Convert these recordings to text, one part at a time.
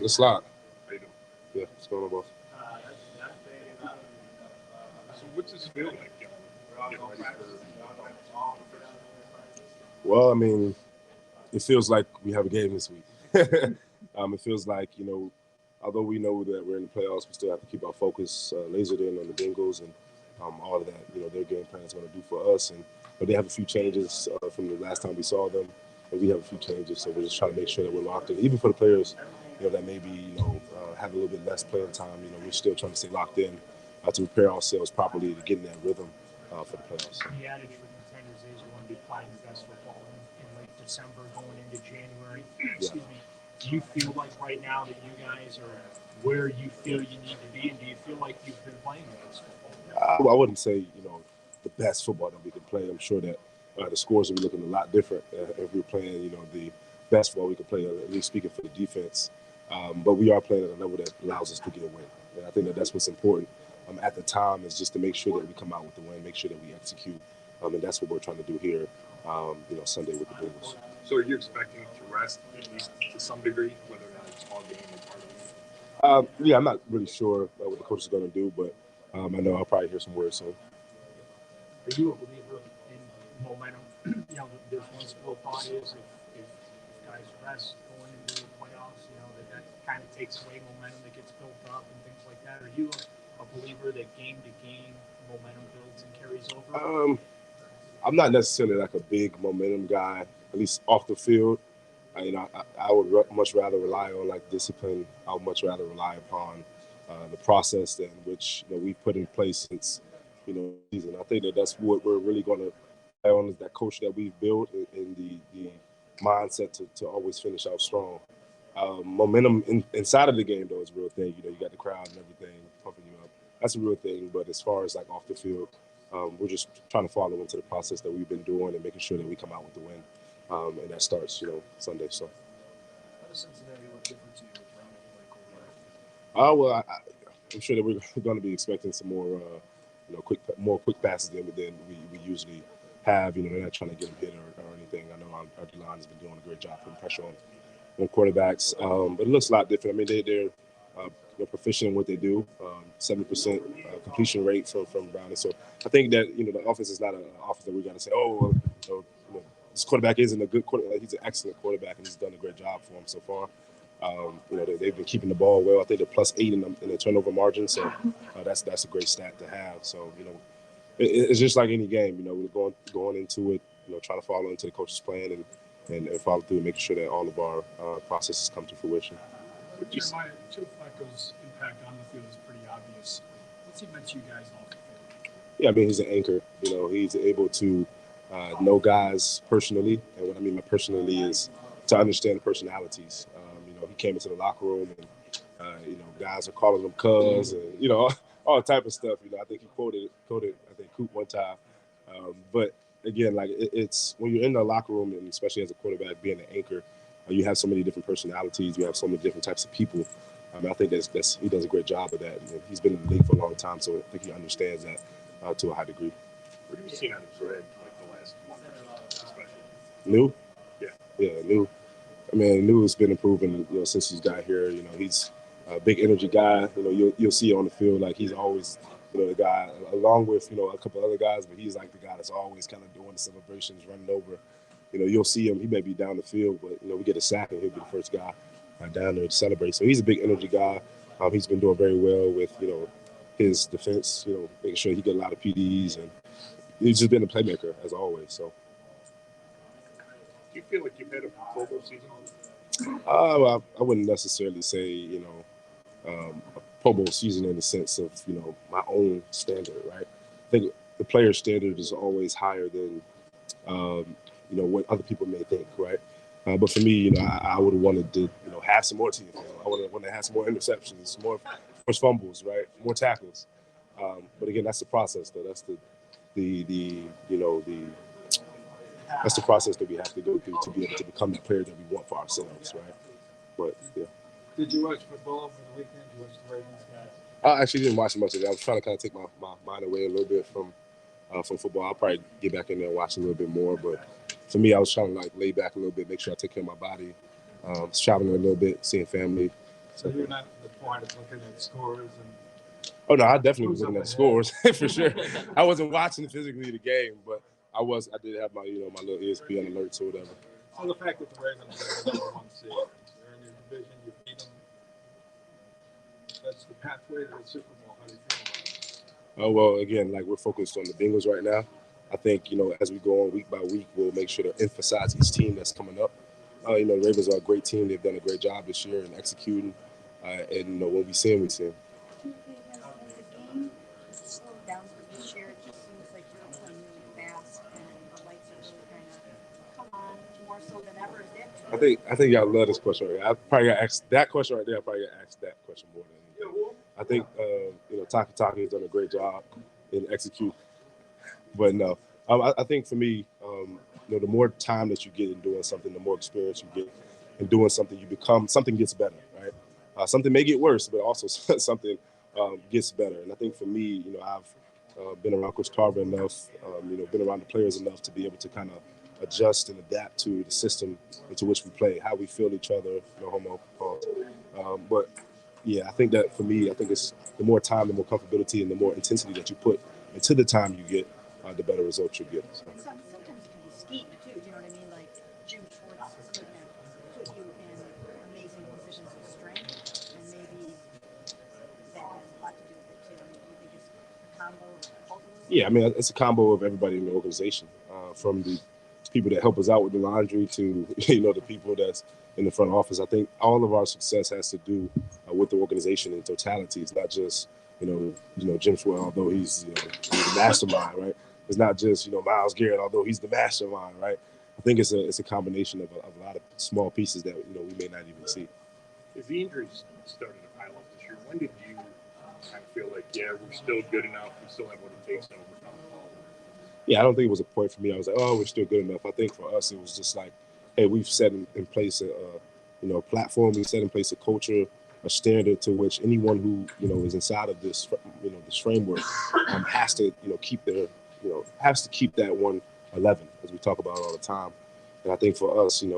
Let's slide. How you doing? Yeah, what's going on, boss? So what's this feel like getting ready for? Well, I mean, it feels like we have a game this week. It feels like, although we know that we're in the playoffs, we still have to keep our focus lasered in on the Bengals and all of that, their game plan is going to do for us. And they have a few changes from the last time we saw them, and we have a few changes. So we're just trying to make sure that we're locked in. Even for the players, that maybe, have a little bit less playing time, we're still trying to stay locked in to prepare ourselves properly to get in that rhythm for the playoffs. The adage for contenders is you want to be playing your best football in late December, going into January. Excuse me. Do you feel like right now that you guys are where you feel you need to be, and do you feel like you've been playing your best football? I wouldn't say, the best football that we can play. I'm sure that the scores will be looking a lot different if we're playing, the best football we can play, at least speaking for the defense. But we are playing at a level that allows us to get a win. And I think that that's what's important at the time, is just to make sure that we come out with the win, make sure that we execute. And that's what we're trying to do here, Sunday with the Bengals. So are you expecting to rest at least to some degree, whether or not it's all game or part of the game? Yeah, I'm not really sure what the coach is going to do, but I know I'll probably hear some words soon. Are you a believer in momentum? There's one school of thought is if guys rest going into the playoffs, that kind of takes away momentum that gets built up and things like that. Are you a believer that game to game momentum builds and carries over? I'm not necessarily like a big momentum guy, at least off the field. I would much rather rely on like discipline. I would much rather rely upon the process in which we've put in place since season. I think that that's what we're really going to rely on, is that culture that we've built and the mindset to always finish out strong. Momentum inside of the game though is a real thing. You got the crowd and everything pumping you up. That's a real thing. But as far as like off the field, we're just trying to follow into the process that we've been doing and making sure that we come out with the win. And that starts, Sunday. So. How does Cincinnati look different to you with Brown and quarterback? I'm sure that we're going to be expecting some more, quick passes than we usually have. They're not trying to get them hit or anything. I know our D-line has been doing a great job putting pressure on quarterbacks, but it looks a lot different. I mean, they're proficient in what they do. 70% completion rate from Brown. And so I think that the offense is not an offense that we got to say, this quarterback isn't a good quarterback. He's an excellent quarterback, and he's done a great job for him so far. They've been keeping the ball well. I think they're +8 in the turnover margin, so that's a great stat to have. So it's just like any game. We're going into it, trying to follow into the coach's plan and follow through and making sure that all of our processes come to fruition. Joe Flacco's impact on the field is pretty obvious. What's he meant to you guys off the field? Yeah, I mean, he's an anchor. He's able to know guys personally, and what I mean by personally is to understand personalities. He came into the locker room, and guys are calling him cuz, and all type of stuff. I think he quoted I think Coop one time. But again, like it's when you're in the locker room, and especially as a quarterback, being an anchor, you have so many different personalities. You have so many different types of people. I think that's he does a great job of that. And he's been in the league for a long time, so I think he understands that to a high degree. What have you seen out of Fred like the last month, especially? New? Yeah, New. I mean, New has been improving, since he's got here. He's a big energy guy. You'll see on the field, like he's always, the guy, along with, a couple other guys, but he's like the guy that's always kind of doing the celebrations, running over. You'll see him. He may be down the field, but, we get a sack and he'll be the first guy down there to celebrate. So he's a big energy guy. He's been doing very well with, his defense, making sure he get a lot of PDs, and he's just been a playmaker as always. So. Do you feel like you've had a Pro Bowl season? Well, I wouldn't necessarily say, a Pro Bowl season in the sense of, my own standard, right? I think the player standard is always higher than, what other people may think, right? But for me, I would have wanted to, have some more teams. I would have wanted to have some more interceptions, more fumbles, right? More tackles. But again, that's the process, though. That's that's the process that we have to go through to be able to become the player that we want for ourselves, right? But yeah. Did you watch football over the weekend? Did you watch the Ravens guys? I actually didn't watch much of it. I was trying to kind of take my mind away a little bit from football. I'll probably get back in there and watch a little bit more. But for me, I was trying to like lay back a little bit, make sure I take care of my body. Traveling a little bit, seeing family. So you're not the point of looking at scores and. Oh no, I definitely was looking at the scores for sure. I wasn't watching physically the game, but I did have my my little ESPN alerts or whatever. So the fact that the Ravens are the number 1 seed, they're in your division, you beat them. That's the pathway to the Super Bowl. How do you feel about it? Oh well, again, like we're focused on the Bengals right now. I think as we go on week by week, we'll make sure to emphasize each team that's coming up. The Ravens are a great team. They've done a great job this year in executing, and when we see them, we see them. Has the game slowed down for this year? It just seems like you're playing really fast, and the lights are really kind of come on more so than ever. Is it? I think y'all love this question right here. I probably got asked that question right there. I probably got asked that question more than anything. I think Taki has done a great job in executing. But no, I think for me, the more time that you get in doing something, the more experience you get in doing something, you become something gets better, right? Something may get worse, but also something gets better. And I think for me, I've been around Coach Tarver enough, been around the players enough to be able to kind of adjust and adapt to the system into which we play, how we feel each other, no homo pause. But yeah, I think that for me, I think it's the more time, the more comfortability, and the more intensity that you put into the time you get, the better results you get. So. Sometimes it can be scheme too. You know what I mean? Like Jim Schwartz could have put you in amazing positions of strength, and maybe that has a lot to do with it too. I mean, do you think it's a combo of both of those? Yeah, I mean, it's a combo of everybody in the organization, from the people that help us out with the laundry to the people that's in the front office. I think all of our success has to do with the organization in totality. It's not just Jim Schwartz, although he's the mastermind, right? It's not just Myles Garrett, although he's the mastermind, right? I think it's a combination of a lot of small pieces that we may not even see. As the injuries started to pile up this year, when did you kind of feel like, yeah, we're still good enough, we still have what it takes to overcome all of it? Yeah, I don't think it was a point for me. I was like, oh, we're still good enough. I think for us, it was just like, hey, we've set in place a platform. We set in place a culture, a standard to which anyone who is inside of this this framework has to keep that 111, as we talk about all the time. And I think for us, at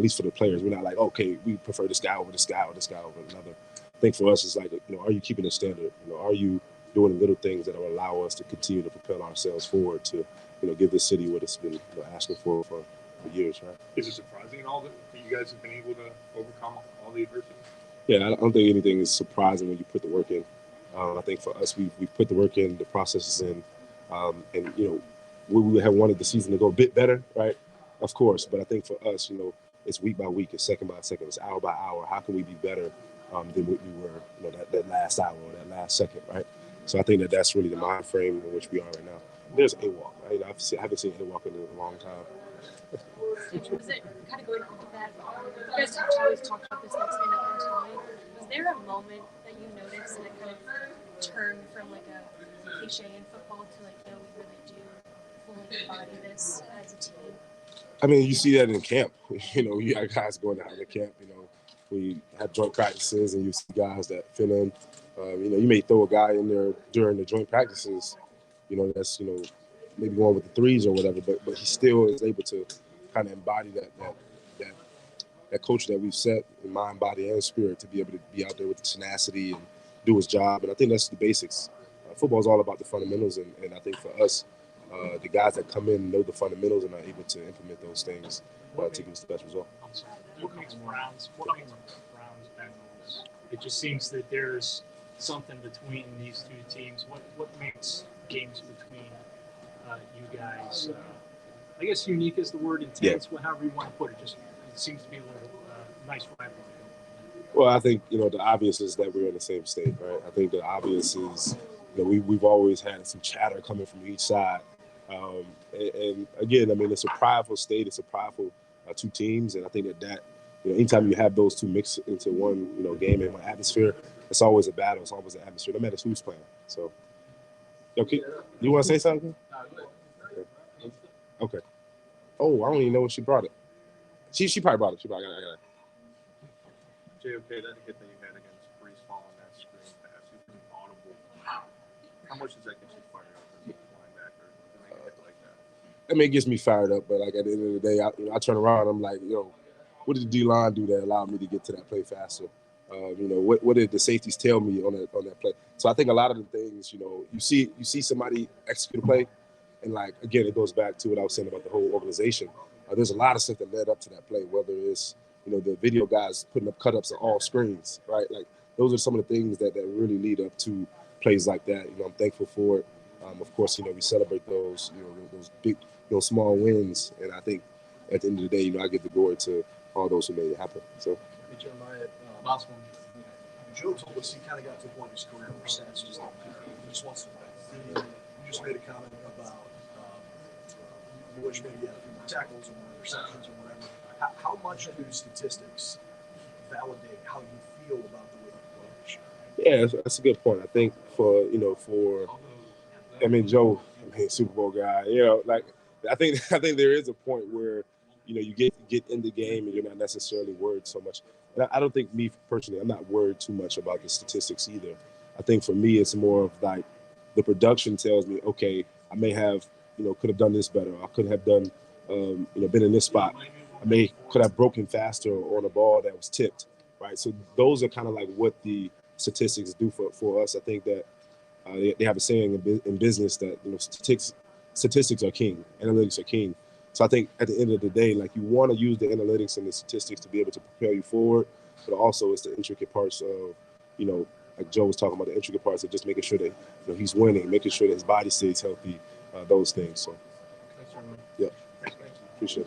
least for the players, we're not like, okay, we prefer this guy over this guy or this guy over another. I think for us, it's like, are you keeping a standard? Are you doing the little things that will allow us to continue to propel ourselves forward to, give this city what it's been asking for years, right? Is it surprising at all that you guys have been able to overcome all the adversity? Yeah, I don't think anything is surprising when you put the work in. I think for us, we've put the work in, the processes in, and we would have wanted the season to go a bit better, right? Of course, but I think for us, it's week by week, it's second by second, it's hour by hour. How can we be better than what we were, that last hour or that last second, right? So I think that's really the mind frame in which we are right now. There's A-Walk. Right? I haven't seen A-Walk in a long time. Was it kind of going off of that? You guys always talked about this next man up in time. Was there a moment that you noticed that kind of turned from like a cliche in football to like, we really do fully embody this as a team? I mean, you see that in camp. You got guys going out of camp. We have joint practices, and you see guys that fill in. You may throw a guy in there during the joint practices. That's maybe going with the threes or whatever, but he still is able to kind of embody that culture that we've set in mind, body, and spirit to be able to be out there with the tenacity and do his job. And I think that's the basics. Football is all about the fundamentals, and I think for us, the guys that come in know the fundamentals and are able to implement those things to give us the best result. What makes Browns Bengals? It just seems that there's something between these two teams. What makes games between you guys? I guess unique is the word, intense. Yeah. However you want to put it, it seems to be a little nice rivalry. Well, I think the obvious is that we're in the same state, right? I think the obvious is we've always had some chatter coming from each side, and again, I mean, it's a prideful state. It's a prideful two teams, and I think that anytime you have those two mixed into one game and one atmosphere, it's always a battle. It's always an atmosphere, no matter who's playing. So, okay, you want to say something? Okay. Oh, I don't even know when she brought it. She probably brought it. I got it. JOK, that hit that you had against Brees Hall on that screen pass, you pretty audible. How much does that get you fired up as a linebacker to make a hit like that? I mean, it gets me fired up, but like at the end of the day, I turn around, I'm like, what did the D-line do that allowed me to get to that play faster? You know, what did the safeties tell me on that play? So I think a lot of the things, you know, you see somebody execute a play, and like again, it goes back to what I was saying about the whole organization. There's a lot of stuff that led up to that play, whether it's, you know, the video guys putting up cut-ups on all screens, right? Like those are some of the things that really lead up to plays like that. You know, I'm thankful for it. Of course, you know, we celebrate those, you know, those big, you know, small wins, and I think at the end of the day, you know, I give the glory to all those who made it happen. So. Hey, Jeremiah, Last one. Joe told us he kind of got to a point in his career where stats just don't matter. He just wants to win. You just made a comment about you wish maybe you had a few more tackles or more interceptions or whatever. How much do statistics validate how you feel about the way you play? Yeah, that's a good point. I think I mean, Joe, Super Bowl guy, you know, like I think there is a point where, you know, you get in the game and you're not necessarily worried so much. And I don't think me personally, I'm not worried too much about the statistics either. I think for me, it's more of like the production tells me, okay, I may have, you know, could have done this better. I could have done, you know, been in this spot. Could have broken faster on a ball that was tipped, right? So those are kind of like what the statistics do for us. I think that they have a saying in business that, you know, statistics are king, analytics are king. So I think at the end of the day, like you want to use the analytics and the statistics to be able to propel you forward, but also it's the intricate parts of, you know, like Joe was talking about, the intricate parts of just making sure that, you know, he's winning, making sure that his body stays healthy, those things. So, Thanks, everyone. yeah.